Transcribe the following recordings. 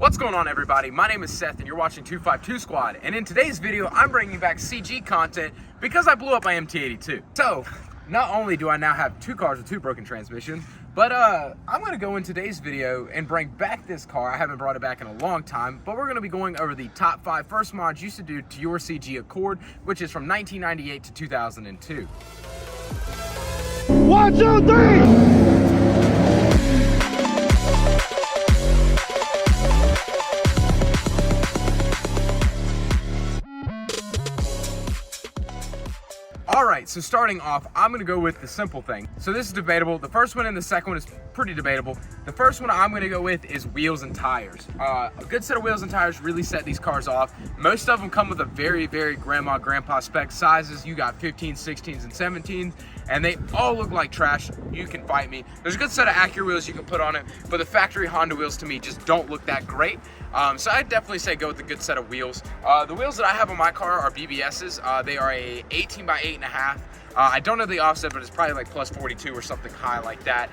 What's going on, everybody? My name is Seth and you're watching 252 Squad, and in today's video I'm bringing back CG content because I blew up my MT82. So not only do I now have two cars with two broken transmissions, but I'm going to go in today's video and bring back this car. I haven't brought it back in a long time, but we're going to be going over the top 5 first mods you should do to your CG Accord, which is from 1998 to 2002. 1, 2, 3! Alright, so starting off, I'm going to go with the simple thing. So this is debatable. The first one and the second one is pretty debatable. The first one I'm going to go with is wheels and tires. A good set of wheels and tires really set these cars off. Most of them come with a very grandpa spec sizes. You got 15s, 16s, and 17s, and they all look like trash. You can fight me. There's a good set of Acura wheels you can put on it, but the factory Honda wheels to me just don't look that great. So I'd definitely say go with a good set of wheels. The wheels that I have on my car are BBSs. They are a 18 by 8.5. I don't know the offset, but it's probably like plus 42 or something high like that.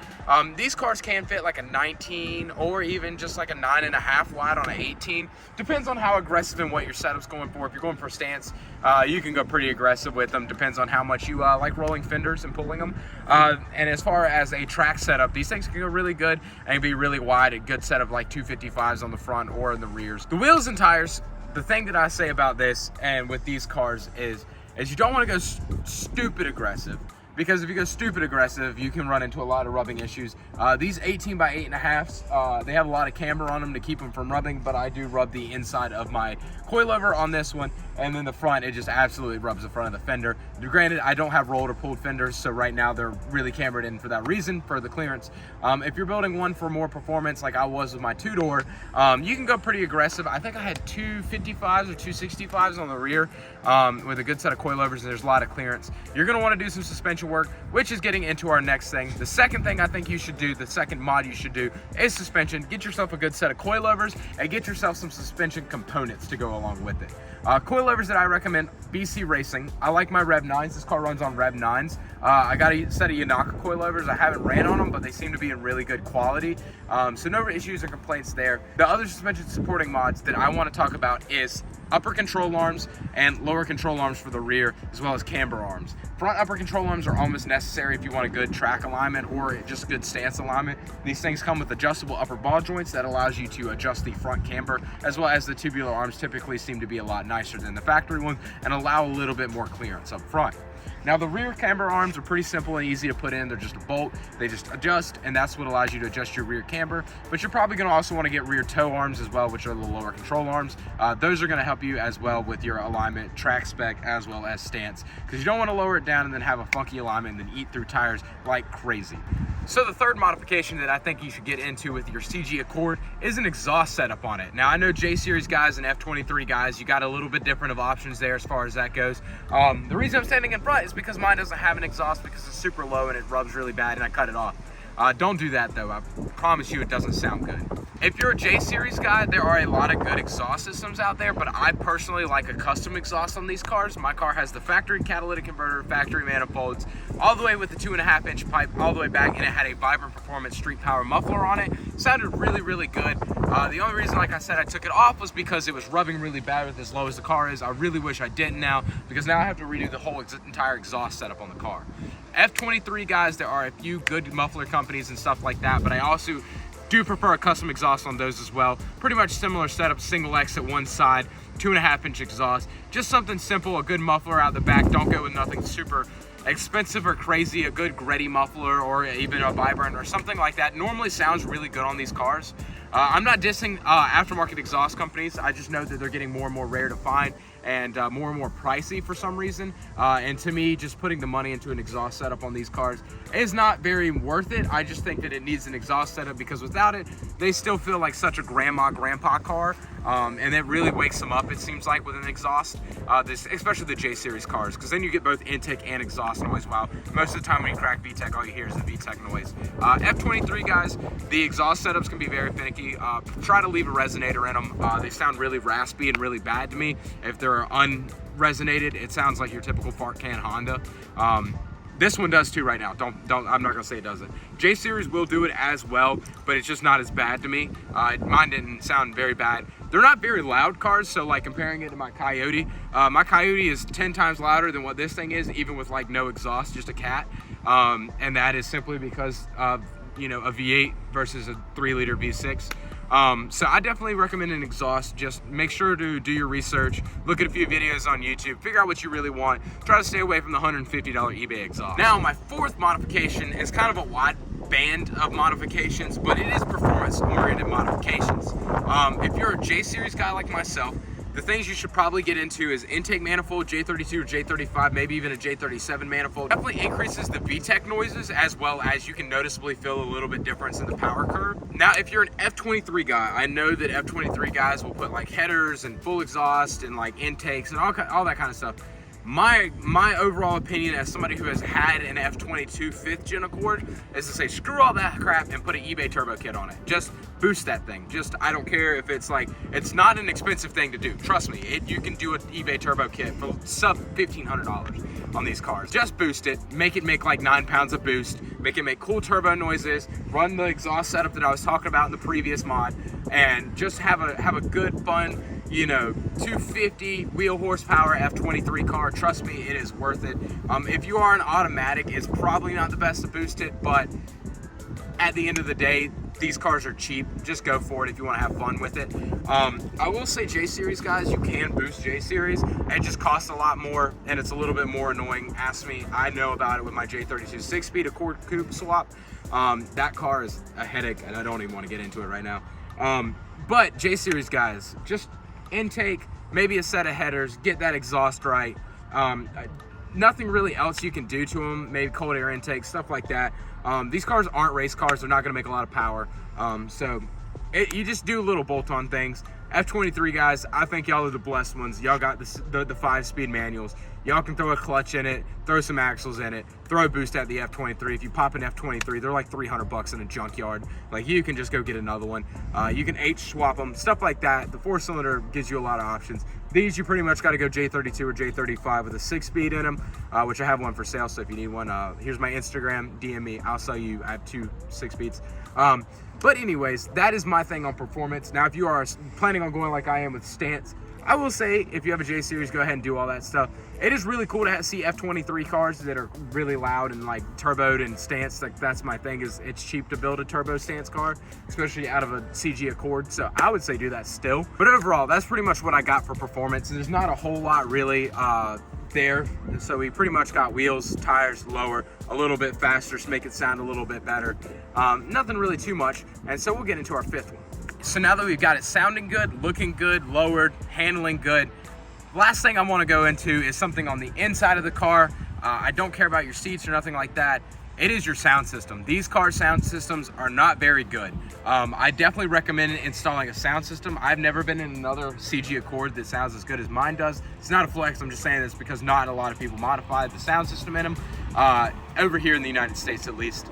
These cars can fit like a 19 or even just like a 9.5 wide on an 18. Depends on how aggressive and what your setup's going for. If you're going for a stance, you can go pretty aggressive with them. Depends on how much you like rolling fenders and pulling them. And as far as a track setup, these things can go really good and be really wide. A good set of like 255s on the front or in the rears. The wheels and tires, the thing that I say about this and with these cars is you don't want to go stupid aggressive, because if you go stupid aggressive, you can run into a lot of rubbing issues. These 18 by 8.5s, they have a lot of camber on them to keep them from rubbing, but I do rub the inside of my coilover on this one, and then the front, it just absolutely rubs the front of the fender. Granted, I don't have rolled or pulled fenders, so right now they're really cambered in for that reason, for the clearance. If you're building one for more performance, like I was with my two-door, you can go pretty aggressive. I think I had 255s or 265s on the rear with a good set of coilovers, and there's a lot of clearance. You're going to want to do some suspension work, which is getting into our next thing. The second thing I think you should do, the second mod you should do, is suspension. Get yourself a good set of coilovers and get yourself some suspension components to go along with it. Coilovers that I recommend, BC Racing. I like my Rev 9s. This car runs on Rev 9s. I got a set of Yanaka coilovers. I haven't ran on them, but they seem to be in really good quality. So no issues or complaints there. The other suspension supporting mods that I want to talk about is upper control arms and lower control arms for the rear, as well as camber arms. Front upper control arms are almost necessary if you want a good track alignment or just good stance alignment. These things come with adjustable upper ball joints that allows you to adjust the front camber, as well as the tubular arms typically seem to be a lot nicer than the factory ones and allow a little bit more clearance up front. Now the rear camber arms are pretty simple and easy to put in. They're just a bolt, they just adjust, and that's what allows you to adjust your rear camber. But you're probably gonna also wanna get rear toe arms as well, which are the lower control arms. Those are gonna help you as well with your alignment, track spec, as well as stance, because you don't wanna lower it down and then have a funky alignment and then eat through tires like crazy. So the third modification that I think you should get into with your CG Accord is an exhaust setup on it. Now I know J-Series guys and F23 guys, you got a little bit different of options there as far as that goes. The reason I'm standing in front is because mine doesn't have an exhaust because it's super low and it rubs really bad and I cut it off. Don't do that though, I promise you it doesn't sound good. If you're a J-Series guy, there are a lot of good exhaust systems out there, but I personally like a custom exhaust on these cars. My car has the factory catalytic converter, factory manifolds, all the way with the 2.5-inch pipe all the way back, and it had a Vibrant Performance Street Power muffler on it. Sounded really good. The only reason, like I said, I took it off was because it was rubbing really bad with as low as the car is. I really wish I didn't now, because now I have to redo the whole entire exhaust setup on the car. F23 guys, there are a few good muffler companies and stuff like that, but I also do prefer a custom exhaust on those as well. Pretty much similar setup, single exit one side, 2.5-inch exhaust, just something simple, a good muffler out the back. Don't go with nothing super expensive or crazy. A good Gretty muffler or even a Vibrant or something like that normally sounds really good on these cars. I'm not dissing aftermarket exhaust companies. I just know that they're getting more and more rare to find and more pricey for some reason. And to me, just putting the money into an exhaust setup on these cars is not very worth it. I just think that it needs an exhaust setup, because without it, they still feel like such a grandpa car. And it really wakes them up, it seems like, with an exhaust, especially the J-Series cars, because then you get both intake and exhaust noise. Wow, most of the time when you crack VTEC, all you hear is the VTEC noise. F23 guys, the exhaust setups can be very finicky. Try to leave a resonator in them. They sound really raspy and really bad to me. If they're unresonated, it sounds like your typical fart can Honda. This one does too right now. I'm not gonna say it doesn't. J Series will do it as well, but it's just not as bad to me. Mine didn't sound very bad. They're not very loud cars, so like comparing it to my Coyote is 10 times louder than what this thing is, even with like no exhaust, just a cat. And that is simply because of, you know, a V8 versus a 3-liter V6. So I definitely recommend an exhaust. Just make sure to do your research, look at a few videos on YouTube, figure out what you really want, try to stay away from the $150 eBay exhaust. Now, my fourth modification is kind of a wide band of modifications, but it is performance-oriented modifications. If you're a J Series guy like myself, the things you should probably get into is intake manifold, J32 or J35, maybe even a J37 manifold. Definitely increases the VTEC noises, as well as you can noticeably feel a little bit difference in the power curve. Now, if you're an F23 guy, I know that F23 guys will put like headers and full exhaust and like intakes and all that kind of stuff. My overall opinion as somebody who has had an F22 5th gen Accord is to say screw all that crap and put an eBay turbo kit on it. Just boost that thing. Just, I don't care if it's like, it's not an expensive thing to do. Trust me, you can do an eBay turbo kit for sub $1,500 on these cars. Just boost it, make it make like 9 pounds of boost, make it make cool turbo noises, run the exhaust setup that I was talking about in the previous mod, and just have a good, fun, you know, 250 wheel horsepower F23 car. Trust me, it is worth it. If you are an automatic, it's probably not the best to boost it, but at the end of the day, these cars are cheap. Just go for it if you want to have fun with it. I will say J Series guys, you can boost J Series. It just costs a lot more and it's a little bit more annoying. Ask me, I know about it with my J32 6-speed Accord coupe swap. That car is a headache and I don't even want to get into it right now. But J Series guys, just intake, maybe a set of headers, get that exhaust right. Nothing really else you can do to them, maybe cold air intake, stuff like that. These cars aren't race cars, they're not gonna make a lot of power. You just do little bolt-on things. F23 guys, I think y'all are the blessed ones. Y'all got the 5-speed manuals. Y'all can throw a clutch in it, throw some axles in it, throw a boost at the F23. If you pop an F23, they're like $300 in a junkyard. Like, you can just go get another one. You can H swap them, stuff like that. The 4-cylinder gives you a lot of options. These, you pretty much got to go J32 or J35 with a 6-speed in them, which I have one for sale, so if you need one, here's my Instagram, DM me, I'll sell you. I have 2 6-speeds. But anyways, that is my thing on performance. Now, if you are planning on going like I am with stance, I will say, if you have a J Series, go ahead and do all that stuff. It is really cool to see F23 cars that are really loud and like turboed and stance. Like, that's my thing, is it's cheap to build a turbo stance car, especially out of a CG Accord. So I would say do that still. But overall, that's pretty much what I got for performance. There's not a whole lot really there. So we pretty much got wheels, tires lower, a little bit faster to make it sound a little bit better. Nothing really too much. And so we'll get into our 5th one. So now that we've got it sounding good, looking good, lowered, handling good, last thing I want to go into is something on the inside of the car. I don't care about your seats or nothing like that. It is your sound system. These car sound systems are not very good. I definitely recommend installing a sound system. I've never been in another CG Accord that sounds as good as mine does. It's not a flex, I'm just saying this because not a lot of people modify the sound system in them, over here in the United States at least.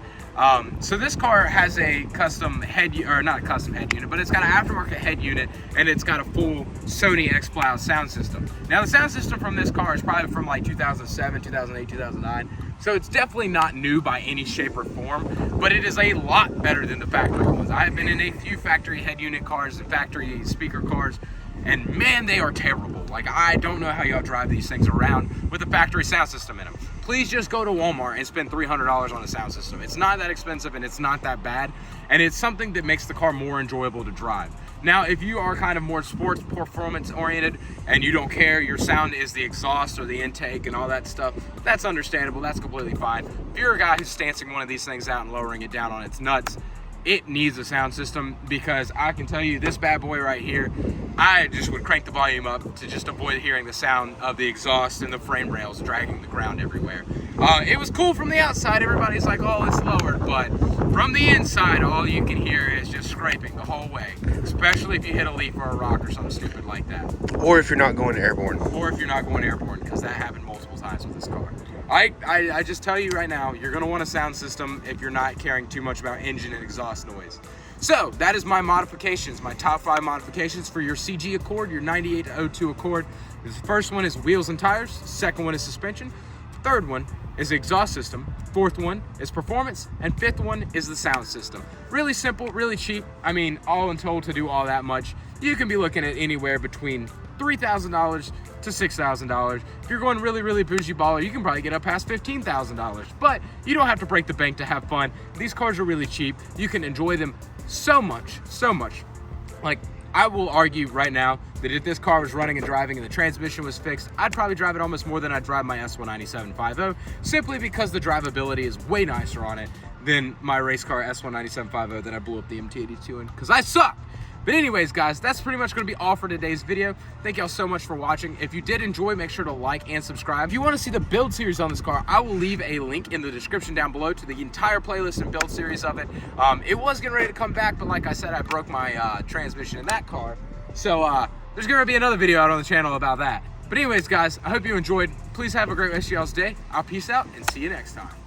So this car has a custom head, or not a custom head unit, but it's got an aftermarket head unit, and it's got a full Sony X-Plow sound system. Now, the sound system from this car is probably from like 2007, 2008, 2009. So it's definitely not new by any shape or form, but it is a lot better than the factory ones. I have been in a few factory head unit cars and factory speaker cars, and man, they are terrible. Like, I don't know how y'all drive these things around with a factory sound system in them. Please just go to Walmart and spend $300 on a sound system. It's not that expensive and it's not that bad, and it's something that makes the car more enjoyable to drive. Now, if you are kind of more sports performance oriented and you don't care, your sound is the exhaust or the intake and all that stuff, that's understandable, that's completely fine. If you're a guy who's stancing one of these things out and lowering it down on its nuts, it needs a sound system, because I can tell you this bad boy right here, I just would crank the volume up to just avoid hearing the sound of the exhaust and the frame rails dragging the ground everywhere. It was cool from the outside, everybody's like, oh, it's lowered, but from the inside, all you can hear is just scraping the whole way, especially if you hit a leaf or a rock or something stupid like that. Or if you're not going airborne. Or if you're not going airborne, because that happened multiple times with this car. I just tell you right now, you're going to want a sound system if you're not caring too much about engine and exhaust noise. So that is my modifications, my top 5 modifications for your CG Accord, your 98 to 02 Accord. The first one is wheels and tires. Second one is suspension. Third one is the exhaust system, fourth one is performance, and fifth one is the sound system. Really simple, really cheap. I mean, all in total, to do all that much, you can be looking at anywhere between $3,000 to $6,000. If you're going really, really bougie baller, you can probably get up past $15,000. But you don't have to break the bank to have fun. These cars are really cheap. You can enjoy them so much, so much. Like, I will argue right now that if this car was running and driving and the transmission was fixed, I'd probably drive it almost more than I'd drive my S19750, simply because the drivability is way nicer on it than my race car S19750 that I blew up the MT82 in, because I suck. But anyways, guys, that's pretty much going to be all for today's video. Thank y'all so much for watching. If you did enjoy, make sure to like and subscribe. If you want to see the build series on this car, I will leave a link in the description down below to the entire playlist and build series of it. It was getting ready to come back, but like I said, I broke my transmission in that car. So there's going to be another video out on the channel about that. But anyways, guys, I hope you enjoyed. Please have a great rest of y'all's day. I'll peace out and see you next time.